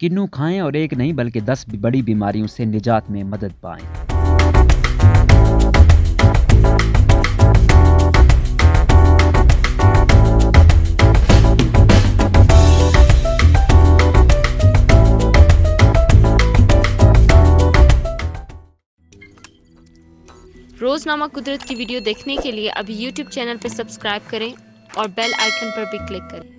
किन्नू खाएं और एक नहीं बल्कि 10 बड़ी बीमारियों से निजात में मदद पाएं। रोजनामा कुदरत की वीडियो देखने के लिए अभी YouTube चैनल पर सब्सक्राइब करें और बेल आइकन पर भी क्लिक करें।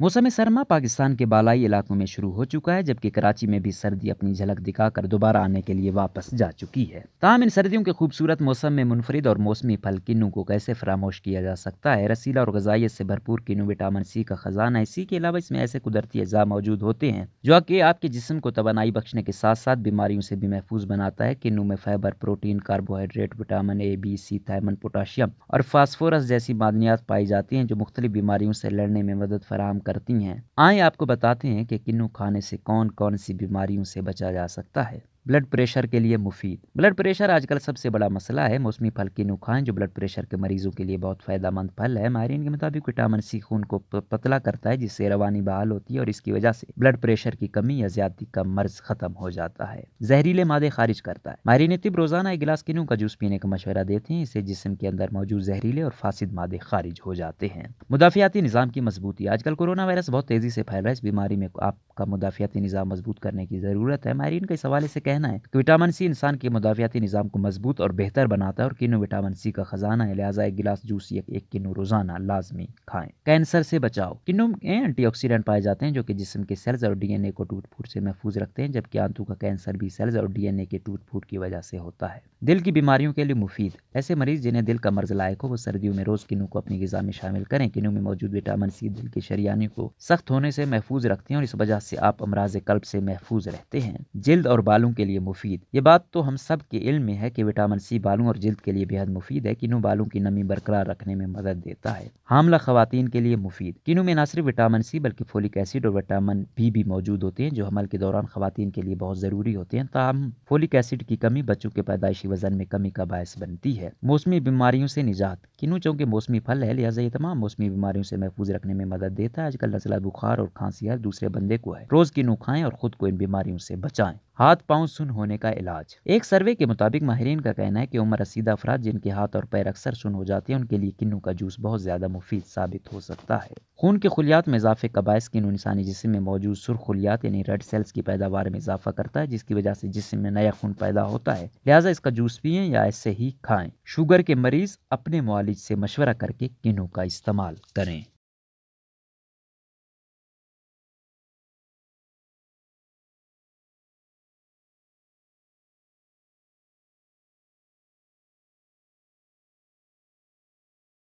मौसम सरमा पाकिस्तान के बालाई इलाकों में शुरू हो चुका है, जबकि कराची में भी सर्दी अपनी झलक दिखाकर दोबारा आने के लिए वापस जा चुकी है। ताहम इन सर्दियों के खूबसूरत मौसम में मुनफरिद और मौसमी फल किन्नू को कैसे फरामोश किया जा सकता है। रसीला और ग़िज़ाइयत से भरपूर किन्नू विटामिन सी का खजाना है। इसी के अलावा इसमें ऐसे कुदरती अज़ा मौजूद होते हैं जो कि आपके जिस्म को तवानाई बख्शने के साथ साथ बीमारियों से भी महफूज बनाता है। किन्नू में fibre, protein, carbohydrate, vitamin A, B, C, thiamine, potassium और फास्फोरस जैसी मादनियात पाई जाती हैं जो मुख्तलिफ बीमारियों से लड़ने में मदद फराहम करती हैं। आइए आपको बताते हैं कि किन्नू खाने से कौन कौन सी बीमारियों से बचा जा सकता है। ब्लड प्रेशर के लिए मुफीद। ब्लड प्रेशर आजकल सबसे बड़ा मसला है। मौसमी फल किन्नू खाएं जो ब्लड प्रेशर के मरीजों के लिए बहुत फ़ायदेमंद फल है। माहिरीन के मुताबिक विटामिन सी खून को पतला करता है, जिससे रवानी बहाल होती है और इसकी वजह से ब्लड प्रेशर की कमी या ज्यादती का मर्ज खत्म हो जाता है। जहरीले मादे खारिज करता है। माहिरीन तिब रोजाना एक गिलास किन्नू का जूस पीने का मशवरा देते हैं। इससे जिस्म के अंदर मौजूद जहरीले और फासिद मादे खारिज हो जाते हैं। मुदाफियाती निज़ाम की मजबूती। आजकल कोरोना वायरस बहुत तेजी से फैल रहा है। इस बीमारी में आपका मुदाफियाती निज़ाम मजबूत करने की ज़रूरत है। माहिरीन का इस हवाले से कहना है कि विटामिन सी इंसान के मुदाफियाती निज़ाम को मजबूत और बेहतर बनाता है और किन्नू विटामिन सी का खजाना है। लिहाजा एक गिलास जूस या एक किन्नू रोजाना लाजमी खाएं। कैंसर से बचाव। किन्नू में एंटीऑक्सीडेंट पाए जाते हैं जो कि जिस्म के सेल्स और डीएनए को टूट फूट से महफूज रखते हैं, जबकि आंतों का कैंसर भी सेल्स और डीएनए के टूट फूट की वजह से होता है। दिल की बीमारियों के लिए मुफीद। ऐसे मरीज जिन्हें दिल का मर्ज लायक हो वो सर्दियों में रोज किन्नू को अपनी ग़िज़ा में शामिल करें। किन्नू में मौजूद विटामिन सी दिल की शरियानियों को सख्त होने से महफूज रखते हैं और इस वजह से आप अमराज कल्ब से महफूज रहते हैं। जिल्द और बालों के लिए मुफीद। ये बात तो हम सब के इल्म में है कि विटामिन सी बालों और जिल्द के लिए बेहद मुफीद है। किन्नू बालों की नमी बरकरार रखने में मदद देता है। हामला खवातीन के लिए मुफीद। किन्नू में न सिर्फ विटामिन सी बल्कि फोलिक एसिड और विटामिन बी भी मौजूद होते हैं जो हमल के दौरान खवातीन के लिए बहुत ज़रूरी होते हैं। ताहम फोलिक एसिड की कमी बच्चों के पैदाइशी वजन में कमी का बायस बनती है। मौसमी बीमारियों से निजात। किन्नू चूंकि मौसमी फल है, लिहाजा ये तमाम मौसमी बीमारियों से महफूज रखने में मदद देता है। आजकल नज़ला, बुखार और खांसी हर दूसरे बंदे को है। रोज किन्नू खाएं और खुद को इन बीमारियों से बचाएं। हाथ पांव सुन होने का इलाज। एक सर्वे के मुताबिक माहिरीन का कहना है कि उम्र रसीदा अफराद जिनके हाथ और पैर अक्सर सुन हो जाते हैं उनके लिए किन्नू का जूस बहुत ज्यादा मुफीद साबित हो सकता है। खून के खुलियात में इजाफे का बायस किन्नू इंसानी जिस्म में मौजूद सुर्ख खुलियात यानी रेड सेल्स की पैदावार में इजाफा करता है, जिसकी वजह से जिस्म में नया खून पैदा होता है। लिहाजा इसका जूस पिएं या ऐसे ही खाएं। शुगर के मरीज अपने मुआलिज से मशवरा करके किन्नू का इस्तेमाल करें।